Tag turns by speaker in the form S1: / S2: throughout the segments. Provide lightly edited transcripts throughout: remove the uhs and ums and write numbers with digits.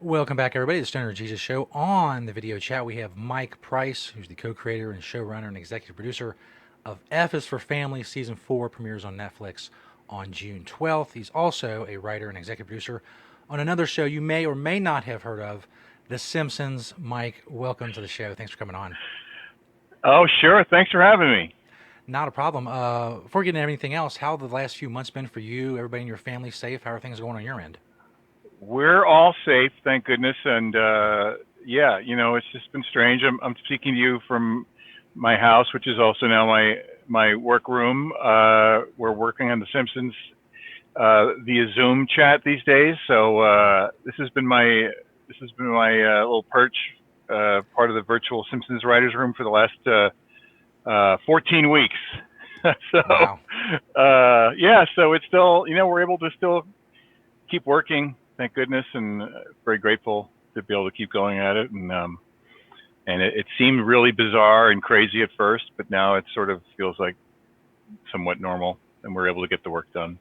S1: Welcome back, everybody, to the Stoner Jesus Show. On the video chat, we have Mike Price, who's the co-creator and showrunner and executive producer of F is for Family. Season 4 premieres on Netflix on June 12th. He's also a writer and executive producer on another show you may or may not have heard of, The Simpsons. Mike, welcome to the show. Thanks for coming on.
S2: Oh, sure. Thanks for having me.
S1: Not a problem. Before getting into anything else, how have the last few months been for you? Everybody in your family safe? How are things going on your end?
S2: We're all safe, thank goodness. And yeah, it's just been strange. I'm speaking to you from my house, which is also now my work room. We're working on The Simpsons via Zoom chat these days. So this has been my little perch, part of the virtual Simpsons writers room for the last 14 weeks. So
S1: Wow.
S2: yeah, so it's still, we're able to still keep working, thank goodness, and very grateful to be able to keep going at it. And it seemed really bizarre and crazy at first, but now it sort of feels like somewhat normal, and we're able to get the work done.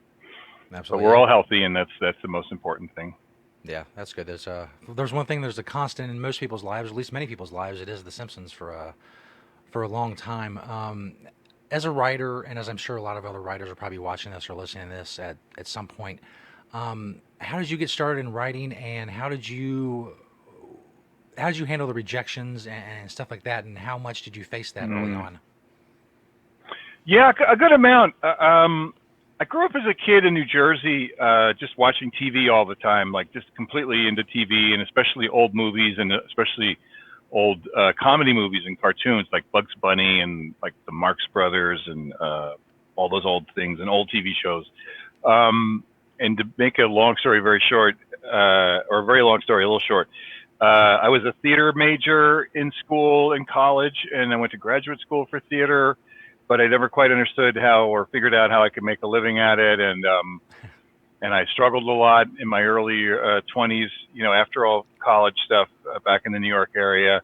S2: But we're
S1: Absolutely.
S2: all healthy, and that's the most important thing.
S1: Yeah, that's good. There's one thing. There's a constant in most people's lives, at least many people's lives. It is The Simpsons for a long time. As a writer, and as I'm sure a lot of other writers are probably watching this or listening to this at some point, how did you get started in writing, and how did you handle the rejections and stuff like that, and how much did you face that early
S2: Mm.
S1: on?
S2: Yeah, a good amount. I grew up as a kid in New Jersey, just watching TV all the time, like just completely into TV, and especially old movies, and especially old comedy movies and cartoons like Bugs Bunny and like the Marx Brothers and all those old things and old TV shows. Um, and to make a long story very short, or a very long story a little short, I was a theater major in school and college, and I went to graduate school for theater, but I never quite understood how or figured out how I could make a living at it. And I struggled a lot in my early 20s, after all college stuff back in the New York area.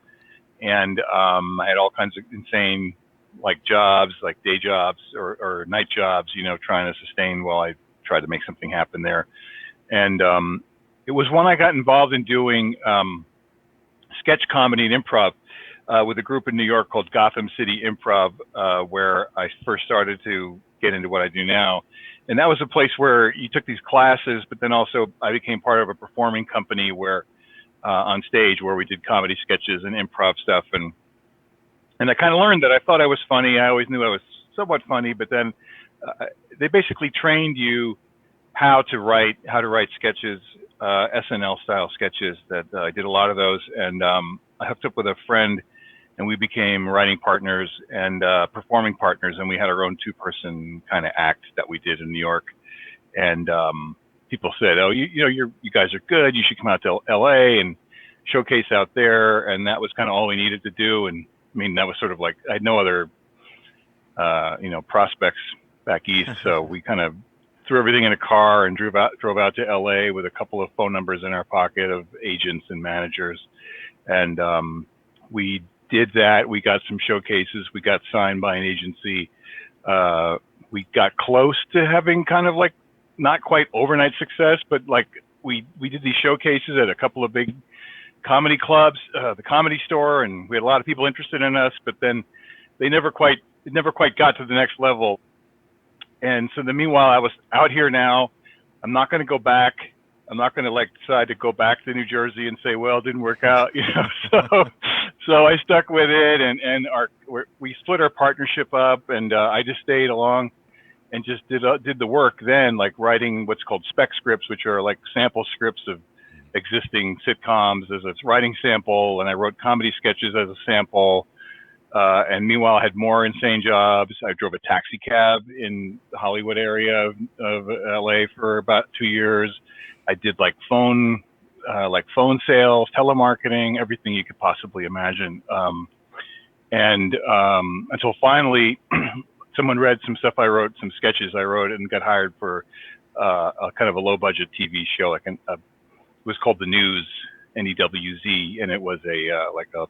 S2: And I had all kinds of insane like jobs, like day jobs or night jobs, trying to sustain while I tried to make something happen there. And it was when I got involved in doing sketch comedy and improv with a group in New York called Gotham City Improv, where I first started to get into what I do now. And that was a place where you took these classes, but then also I became part of a performing company where on stage where we did comedy sketches and improv stuff. And I kind of learned that I thought I was funny. I always knew I was somewhat funny, but then uh, they basically trained you how to write sketches, SNL style sketches. That I did a lot of those, and I hooked up with a friend, and we became writing partners and performing partners, and we had our own two-person kind of act that we did in New York. And people said, "Oh, you guys are good. You should come out to L.A. and showcase out there." And that was kind of all we needed to do. And I mean, that was sort of like I had no other prospects back east. So we kind of threw everything in a car and drove out to LA with a couple of phone numbers in our pocket of agents and managers. And we did that. We got some showcases. We got signed by an agency. We got close to having kind of like not quite overnight success, but like we did these showcases at a couple of big comedy clubs, the Comedy Store, and we had a lot of people interested in us. But then they never quite it never quite got to the next level. And so then meanwhile, I was out here now. I'm not going to go back. I'm not going to like decide to go back to New Jersey and say, well, it didn't work out, So I stuck with it, and we split our partnership up, and I just stayed along and just did the work then, like writing what's called spec scripts, which are like sample scripts of existing sitcoms as a writing sample, and I wrote comedy sketches as a sample. And meanwhile, I had more insane jobs. I drove a taxi cab in the Hollywood area of LA for about 2 years. I did like phone sales, telemarketing, everything you could possibly imagine. And until finally, someone read some stuff I wrote, some sketches I wrote, and got hired for a kind of a low budget TV show. It was called The News, NEWZ, and it was like a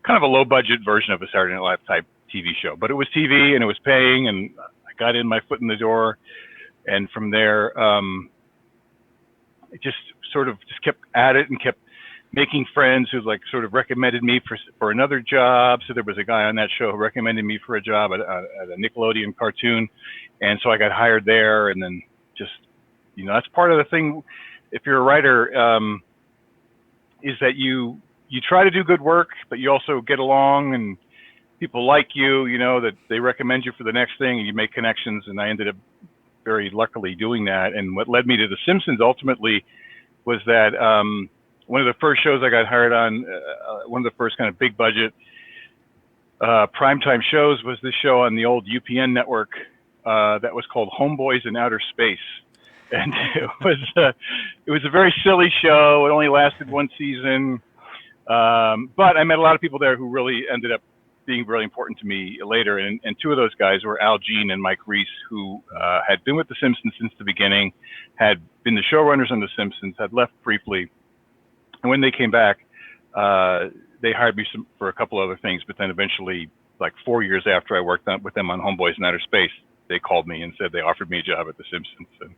S2: kind of a low budget version of a Saturday Night Live type TV show, but it was TV and it was paying, and I got in my foot in the door, and from there, it just sort of just kept at it and kept making friends who like sort of recommended me for another job. So there was a guy on that show who recommended me for a job at a Nickelodeon cartoon, and so I got hired there. And then just that's part of the thing. If you're a writer, is that you try to do good work, but you also get along and people like you. That they recommend you for the next thing, and you make connections. And I ended up very luckily doing that. And what led me to The Simpsons ultimately was that one of the first shows I got hired on, one of the first kind of big budget primetime shows was this show on the old UPN network that was called Homeboys in Outer Space. And it was a very silly show. It only lasted one season. But I met a lot of people there who really ended up being really important to me later. And two of those guys were Al Jean and Mike Reiss, who had been with The Simpsons since the beginning, had been the showrunners on The Simpsons, had left briefly. And when they came back, they hired me for a couple other things. But then eventually, like 4 years after I worked with them on Homeboys in Outer Space, they called me and said they offered me a job at The Simpsons. And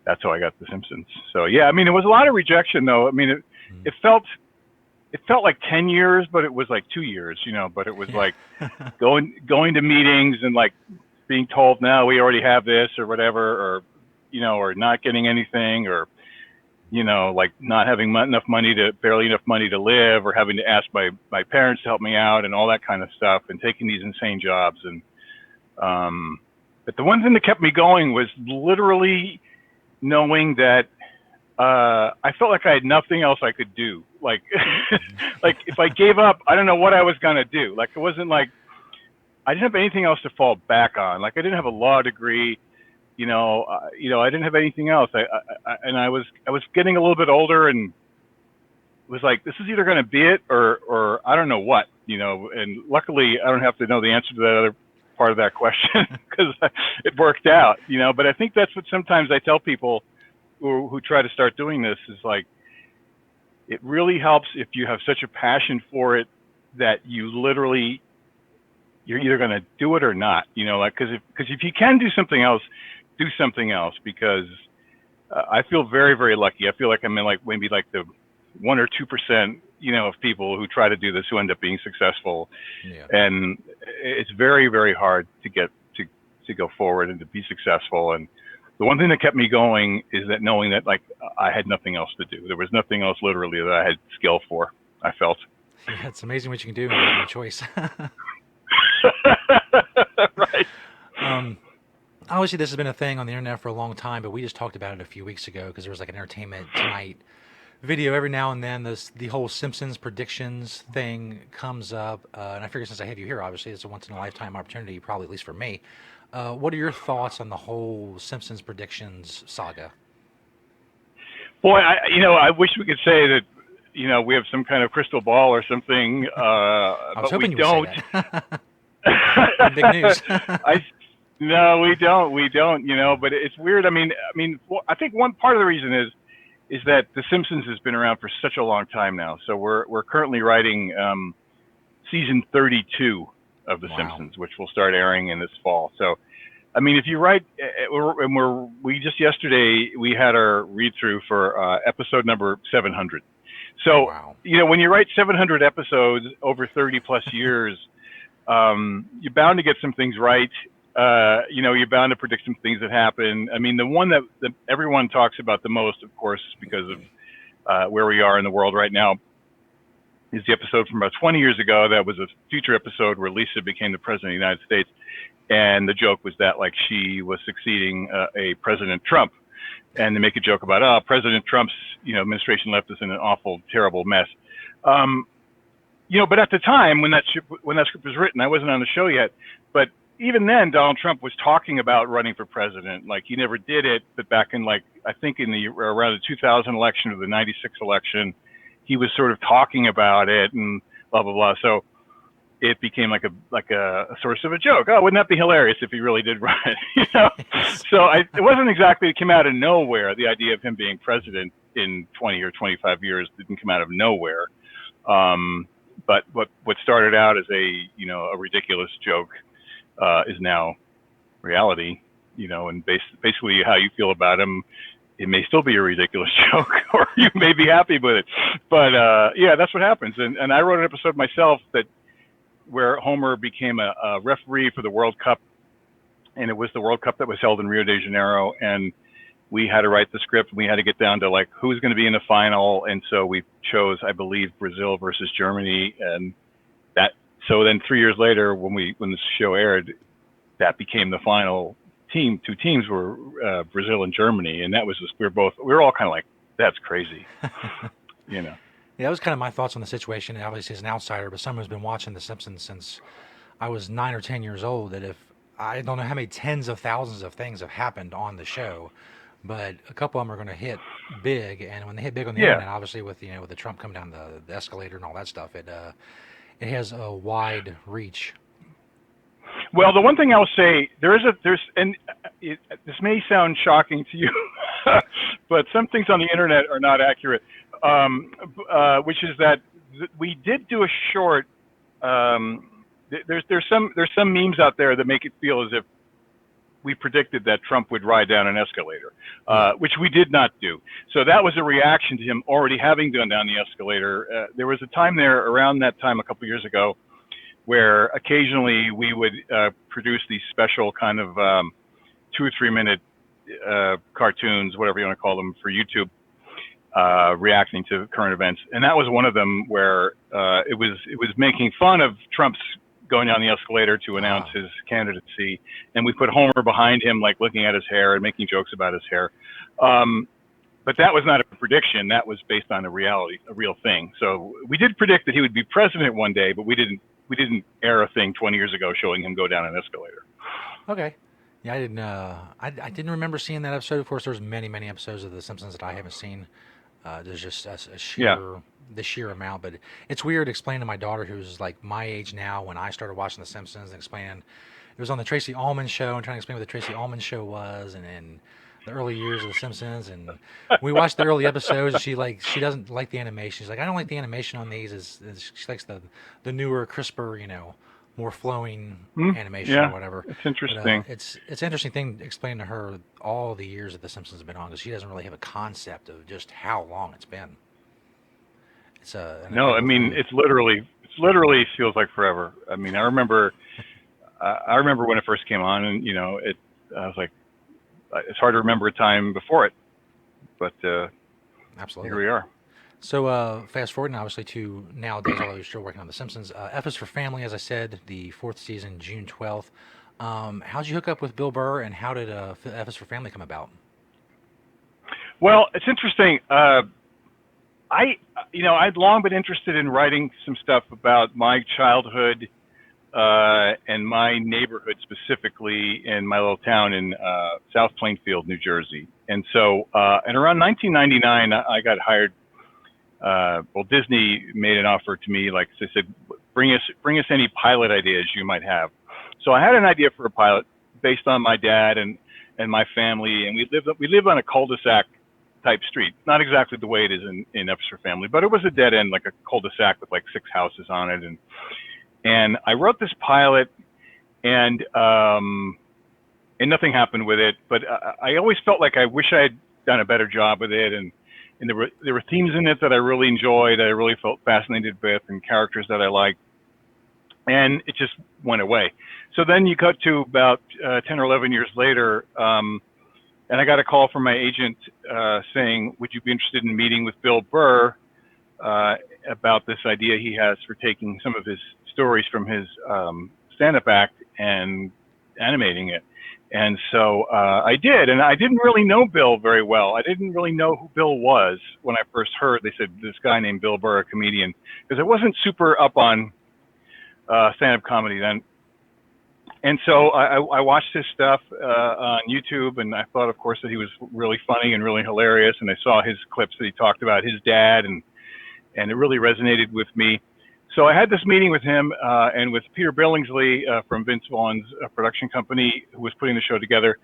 S2: that's how I got The Simpsons. So yeah, I mean, it was a lot of rejection though. I mean, it felt like 10 years, but it was like 2 years, but it was like going to meetings and like being told, no, we already have this or whatever, or, or not getting anything, or, like not having barely enough money to live, or having to ask my parents to help me out and all that kind of stuff, and taking these insane jobs. And, but the one thing that kept me going was literally knowing that I felt like I had nothing else I could do. Like, like if I gave up, I don't know what I was gonna do. Like, it wasn't like I didn't have anything else to fall back on. Like, I didn't have a law degree. I didn't have anything else. I was getting a little bit older, and was like, this is either gonna be it or I don't know what. And luckily, I don't have to know the answer to that other part of that question because it worked out. But I think that's what sometimes I tell people who try to start doing this is like, it really helps if you have such a passion for it that you're either going to do it or not, like, because if you can do something else, because I feel very, very lucky. I feel like I'm in like maybe like the 1 or 2%, of people who try to do this who end up being successful.
S1: Yeah.
S2: And it's very, very hard to get to go forward and to be successful. And the one thing that kept me going is that knowing that like I had nothing else to do. There was nothing else literally that I had skill for, I felt.
S1: Yeah, it's amazing what you can do when you have no choice.
S2: Right.
S1: Obviously, this has been a thing on the internet for a long time, but we just talked about it a few weeks ago because there was like an Entertainment Tonight video every now and then. The whole Simpsons predictions thing comes up, and I figure since I have you here, obviously it's a once in a lifetime opportunity, probably at least for me. What are your thoughts on the whole Simpsons predictions saga?
S2: Boy, I wish we could say that we have some kind of crystal ball or something, but we don't.
S1: Big news.
S2: No, we don't. But it's weird. I mean, I think one part of the reason is that The Simpsons has been around for such a long time now. So we're currently writing season 32 of The Simpsons, which will start airing in this fall. So, I mean, if you write, we just yesterday we had our read through for episode number 700. So, when you write 700 episodes over 30 plus years, you're bound to get some things right. You're bound to predict some things that happen. I mean, the one that everyone talks about the most, of course, because of where we are in the world right now, is the episode from about 20 years ago. That was a future episode where Lisa became the president of the United States. And the joke was that, like, she was succeeding a President Trump. And they make a joke about, President Trump's, administration left us in an awful, terrible mess. But at the time when that script was written, I wasn't on the show yet. But even then, Donald Trump was talking about running for president. Like, he never did it, but back in, like, I think in around the 2000 election or the 96 election, he was sort of talking about it and blah, blah, blah. So it became like a source of a joke. Oh, wouldn't that be hilarious if he really did run? So it wasn't exactly, it came out of nowhere. The idea of him being president in 20 or 25 years didn't come out of nowhere. But what started out as a ridiculous joke is now reality, and basically how you feel about him it may still be a ridiculous joke, or you may be happy with it. But yeah, that's what happens. And I wrote an episode myself where Homer became a referee for the World Cup, and it was the World Cup that was held in Rio de Janeiro, and we had to write the script. We had to get down to like who's going to be in the final, and so we chose, I believe, Brazil versus Germany, and that. So then 3 years later, when the show aired, that became the final team. Two teams were Brazil and Germany, and that was just we were all kind of like, that's crazy, you know.
S1: Yeah, that was kind of my thoughts on the situation. And obviously, as an outsider, but someone who's been watching The Simpsons since I was 9 or 10 years old, that if I don't know how many tens of thousands of things have happened on the show, but a couple of them are going to hit big, and when they hit big on the
S2: Yeah.
S1: internet, obviously with with the Trump coming down the escalator and all that stuff, it has a wide reach.
S2: Well, the one thing I'll say, this may sound shocking to you, but some things on the internet are not accurate. Which is that we did do a short. There's some memes out there that make it feel as if we predicted that Trump would ride down an escalator, which we did not do. So that was a reaction to him already having gone down the escalator. There was a time there around that time a couple years ago where occasionally we would produce these special kind of 2 or 3 minute cartoons, whatever you want to call them, for YouTube, reacting to current events. And that was one of them where it was making fun of Trump's going down the escalator to announce his candidacy, and we put Homer behind him, like looking at his hair and making jokes about his hair. But that was not a prediction. That was based on a real thing. So we did predict that he would be president one day, but we didn't air a thing 20 years ago showing him go down an escalator.
S1: Okay. Yeah, I didn't remember seeing that episode. Of course, there's many episodes of The Simpsons that I haven't seen. There's just the sheer amount, but it's weird explaining to my daughter, who's like my age now, when I started watching The Simpsons, and explaining it was on the Tracy Ullman show, and trying to explain what the Tracy Ullman show was, and the early years of The Simpsons. And we watched the early episodes. And she doesn't like the animation. She's like, I don't like the animation on these. She likes the newer, crisper, more flowing animation or whatever.
S2: It's interesting.
S1: But, it's an interesting thing to explain to her all the years that The Simpsons have been on, because she doesn't really have a concept of just how long it's been.
S2: No, I mean, it's literally feels like forever. I mean, I remember when it first came on, and I was like, it's hard to remember a time before it, but
S1: absolutely,
S2: here we are.
S1: So fast forward, and obviously to nowadays, although you're still working on The Simpsons, F is for Family, as I said, the 4th season, June 12th. How'd you hook up with Bill Burr, and how did F is for Family come about?
S2: Well, it's interesting. I'd long been interested in writing some stuff about my childhood and my neighborhood, specifically in my little town in South Plainfield, New Jersey. And so, and around 1999, I got hired. Disney made an offer to me, like they said, bring us any pilot ideas you might have. So I had an idea for a pilot based on my dad and my family, and we live on a cul-de-sac type street, not exactly the way it is in F is for Family, but it was a dead end, like a cul-de-sac with like 6 houses on it, and I wrote this pilot, and nothing happened with it, but I always felt like I wish I had done a better job with it, and there were themes in it that I really enjoyed, that I really felt fascinated with, and characters that I liked, and it just went away. So then you cut to about 10 or 11 years later, and I got a call from my agent saying, would you be interested in meeting with Bill Burr about this idea he has for taking some of his stories from his stand-up act and animating it. And so I did, and I didn't really know Bill very well. I didn't really know who Bill was when I first heard. They said this guy named Bill Burr, a comedian, because I wasn't super up on stand-up comedy then. And so I watched his stuff on YouTube, and I thought, of course, that he was really funny and really hilarious. And I saw his clips that he talked about his dad, and it really resonated with me. So I had this meeting with him and with Peter Billingsley from Vince Vaughn's production company, who was putting the show together.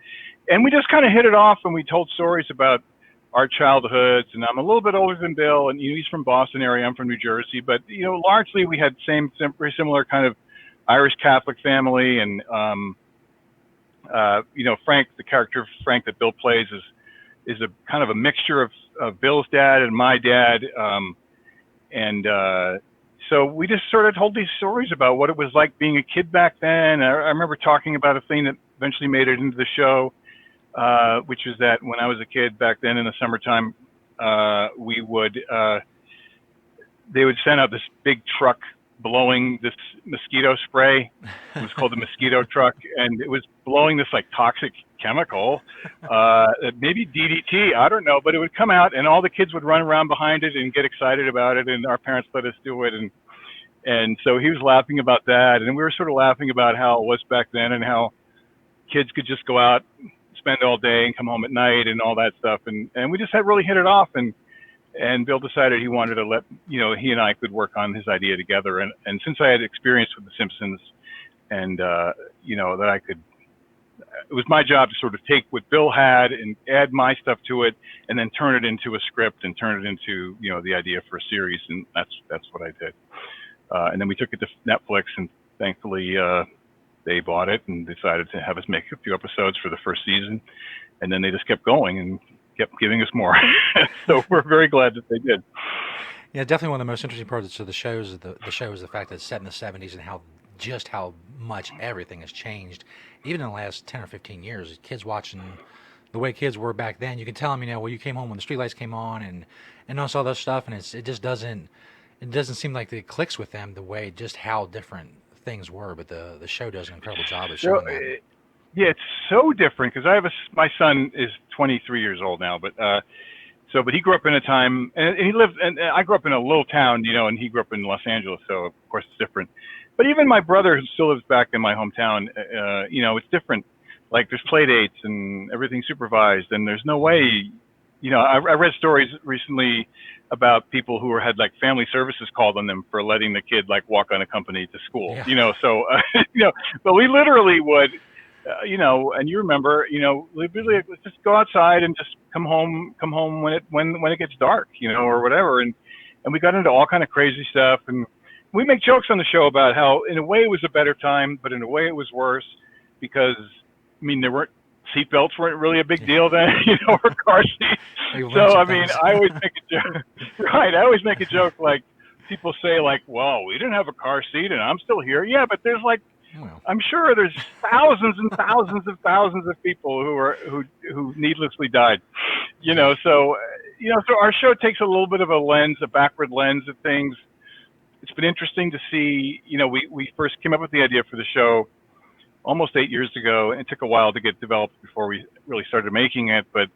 S2: And we just kind of hit it off, and we told stories about our childhoods. And I'm a little bit older than Bill, and he's from Boston area. I'm from New Jersey. But, largely we had very similar kind of Irish Catholic family. And, Frank, the character of Frank that Bill plays, is a kind of a mixture of Bill's dad and my dad. And so we just sort of told these stories about what it was like being a kid back then. I remember talking about a thing that eventually made it into the show, which was that when I was a kid back then in the summertime, we would they would send out this big truck blowing this mosquito spray. It was called the mosquito truck, and it was blowing this like toxic chemical, maybe DDT, I don't know, but it would come out and all the kids would run around behind it and get excited about it, and our parents let us do it. And so he was laughing about that, and we were sort of laughing about how it was back then and how kids could just go out, spend all day and come home at night and all that stuff. And we just had really hit it off, and Bill decided he wanted to let, he and I could work on his idea together. And since I had experience with The Simpsons and, that I could, it was my job to sort of take what Bill had and add my stuff to it and then turn it into a script and turn it into, the idea for a series. And that's what I did. And then we took it to Netflix, and thankfully, they bought it and decided to have us make a few episodes for the first season. And then they just kept going and kept giving us more. So we're very glad that they did.
S1: Yeah, definitely one of the most interesting parts of the show is the fact that it's set in the 70s and how much everything has changed, even in the last 10 or 15 years. Kids watching the way kids were back then, you can tell them, well, you came home when the streetlights came on and all this stuff, and it just doesn't seem like it clicks with them the way just how different things were. But the show does an incredible job of showing that.
S2: Yeah, it's so different because my son is 23 years old now, but he grew up in a time, and he lived, and I grew up in a little town, and he grew up in Los Angeles, so of course it's different. But even my brother, who still lives back in my hometown, it's different. Like there's play dates and everything's supervised, and there's no way, I read stories recently about people who had like family services called on them for letting the kid like walk unaccompanied to school, so, but we literally would, and you remember, we'd be like, let's just go outside and just come home when it gets dark, or whatever. And we got into all kind of crazy stuff, and we make jokes on the show about how in a way it was a better time, but in a way it was worse because, seatbelts weren't really a big deal then, or car seats. So, I always make a joke, right? I always make a joke like people say like, well, we didn't have a car seat and I'm still here. Yeah, but there's like, I'm sure there's thousands and thousands of people who needlessly died, so our show takes a little bit of a backward lens at things. It's been interesting to see, we first came up with the idea for the show almost 8 years ago, and it took a while to get developed before we really started making it. But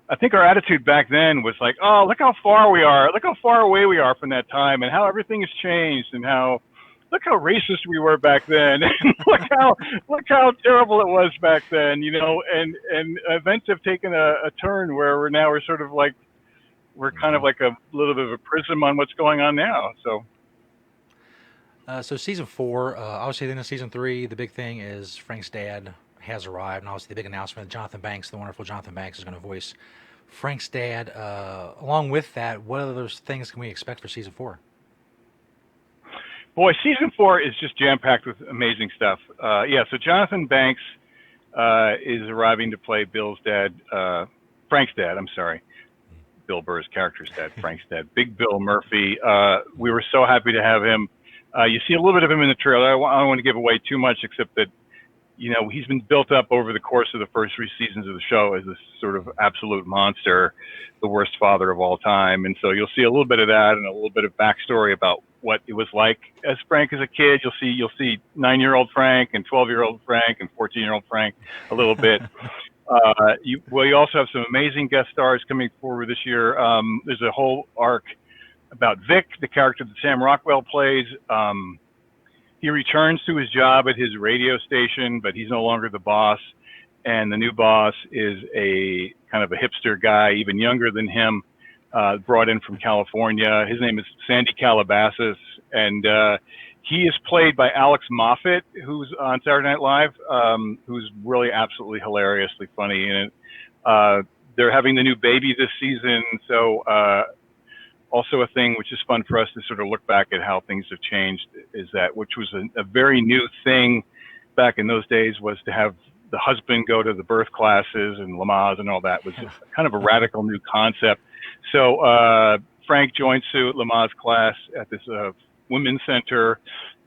S2: I think our attitude back then was like, oh, look how far away we are from that time, and how everything has changed, and look how racist we were back then, and look how terrible it was back then, and events have taken a turn where we're sort of like, we're kind of like a little bit of a prism on what's going on now.
S1: So season 4, obviously then in season 3, the big thing is Frank's dad has arrived, and obviously the big announcement, Jonathan Banks, the wonderful Jonathan Banks, is going to voice Frank's dad. Along with that, what other things can we expect for season 4?
S2: Boy, season 4 is just jam-packed with amazing stuff. So Jonathan Banks is arriving to play Frank's dad, I'm sorry. Bill Burr's character's dad, Frank's dad, Big Bill Murphy. We were so happy to have him. You see a little bit of him in the trailer. I don't want to give away too much, except that, he's been built up over the course of the first 3 seasons of the show as this sort of absolute monster, the worst father of all time. And so you'll see a little bit of that and a little bit of backstory about what it was like as Frank as a kid. You'll see 9-year-old Frank and 12-year-old Frank and 14-year-old Frank a little bit. You also have some amazing guest stars coming forward this year. There's a whole arc about Vic, the character that Sam Rockwell plays. He returns to his job at his radio station, but he's no longer the boss. And the new boss is a kind of a hipster guy, even younger than him, brought in from California. His name is Sandy Calabasas, and he is played by Alex Moffat, who's on Saturday Night Live, who's really absolutely hilariously funny in it. They're having the new baby this season, so also a thing which is fun for us to sort of look back at how things have changed is that, which was a very new thing back in those days, was to have the husband go to the birth classes and Lamaze and all that. It was kind of a radical new concept. So Frank joined Sue at Lamaze class at this women's center,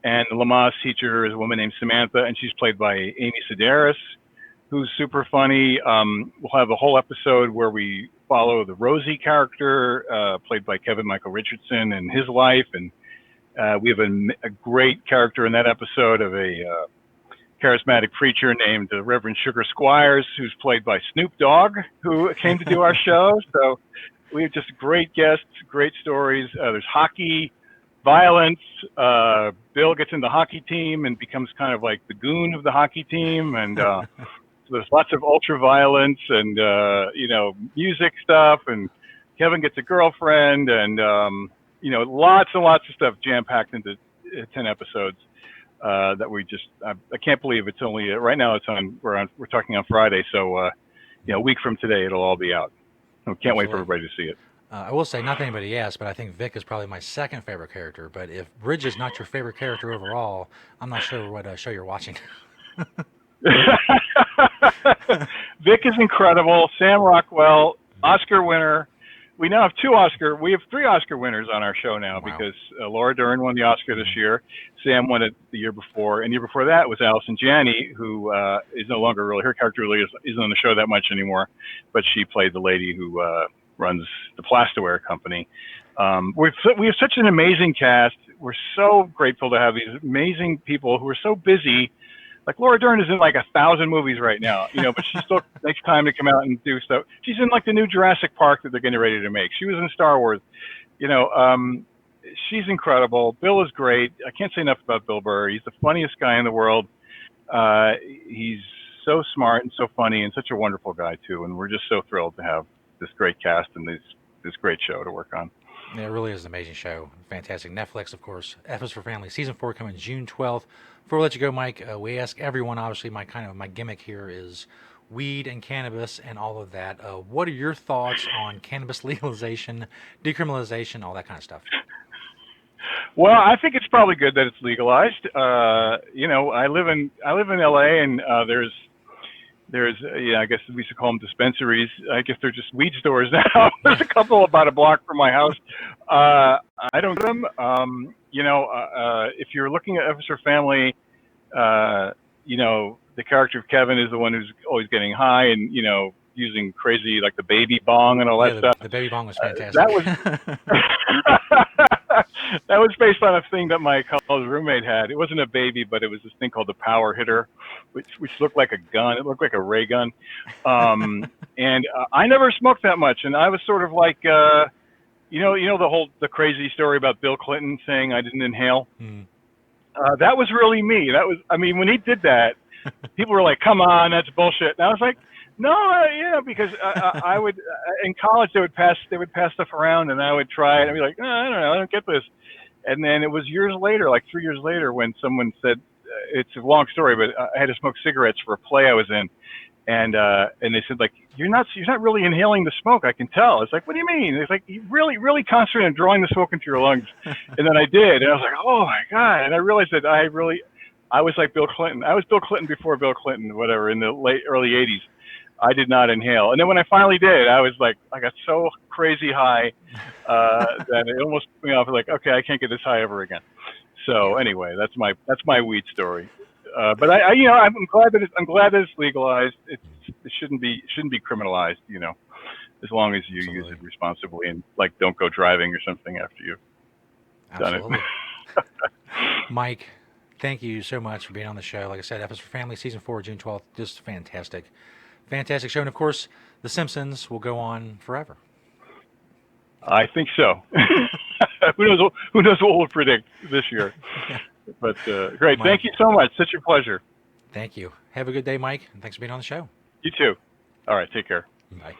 S2: and the Lamaze teacher is a woman named Samantha, and she's played by Amy Sedaris, who's super funny. We'll have a whole episode where we follow the Rosie character, played by Kevin Michael Richardson, and his life. And we have a great character in that episode of a charismatic preacher named Reverend Sugar Squires, who's played by Snoop Dogg, who came to do our show. So we have just great guests, great stories. There's hockey, violence. Bill gets in the hockey team and becomes kind of like the goon of the hockey team. And so there's lots of ultra violence and, music stuff. And Kevin gets a girlfriend and, lots and lots of stuff jam-packed into 10 episodes. That we just, I can't believe it's only, right now we're talking on Friday. So, a week from today, it'll all be out. I can't wait for everybody to see it.
S1: I will say, not that anybody asked, but I think Vic is probably my second favorite character. But if Bridge is not your favorite character overall, I'm not sure what show you're watching.
S2: Vic is incredible. Sam Rockwell, Oscar winner. We now have we have 3 Oscar winners on our show now. Wow. Because Laura Dern won the Oscar this year. Sam won it the year before. And the year before that was Allison Janney, who is no longer really, her character really isn't on the show that much anymore. But she played the lady who runs the Plastaware company. We have such an amazing cast. We're so grateful to have these amazing people who are so busy. Like Laura Dern is in like 1,000 movies right now, but she still makes time to come out and do stuff. She's in like the new Jurassic Park that they're getting ready to make. She was in Star Wars. She's incredible. Bill is great. I can't say enough about Bill Burr. He's the funniest guy in the world. He's so smart and so funny and such a wonderful guy too. And we're just so thrilled to have this great cast and this great show to work on.
S1: Yeah, it really is an amazing show. Fantastic. Netflix, of course. F is for Family. Season 4 coming June 12th. Before we let you go, Mike, we ask everyone, obviously, my gimmick here is weed and cannabis and all of that. What are your thoughts on cannabis legalization, decriminalization, all that kind of stuff?
S2: Well, I think it's probably good that it's legalized. I live in LA, and there's I guess we used to call them dispensaries. I guess they're just weed stores now. There's a couple about a block from my house. I don't get them. If you're looking at F is for Family, the character of Kevin is the one who's always getting high and, using crazy, like the baby bong and all that stuff.
S1: The baby bong was fantastic.
S2: That was based on a thing that my college roommate had. It wasn't a baby, but it was this thing called the Power Hitter, which looked like a gun. It looked like a ray gun. And I never smoked that much. And I was sort of like, the crazy story about Bill Clinton saying I didn't inhale. That was really me. When he did that, people were like, come on, that's bullshit. And I was like, no, because I would, in college, they would pass stuff around and I would try it and I'd be like, no, I don't know, I don't get this. And then it was years later, like 3 years later, when someone said, it's a long story, but I had to smoke cigarettes for a play I was in. And they said, like, you're not really inhaling the smoke. I can tell. It's like, what do you mean? It's like, you really, really concentrate on drawing the smoke into your lungs. And then I did. And I was like, oh my God. And I realized that I was like Bill Clinton. I was Bill Clinton before Bill Clinton, whatever, in the early 80s. I did not inhale. And then when I finally did, I was like, I got so crazy high that it almost put me off. Like, okay, I can't get this high ever again. So anyway, that's my weed story. But I'm glad that it's legalized. It shouldn't be criminalized. As long as you use it responsibly and like don't go driving or something after you've done it.
S1: Mike, thank you so much for being on the show. Like I said, F is for Family, Season 4, June 12th. Just fantastic. Fantastic show. And of course, The Simpsons will go on forever.
S2: I think so. Who knows what we'll predict this year.
S1: Yeah.
S2: But great. Mike, thank you so much. Such a pleasure.
S1: Thank you. Have a good day, Mike. And thanks for being on the show.
S2: You too. All right. Take care.
S1: Bye.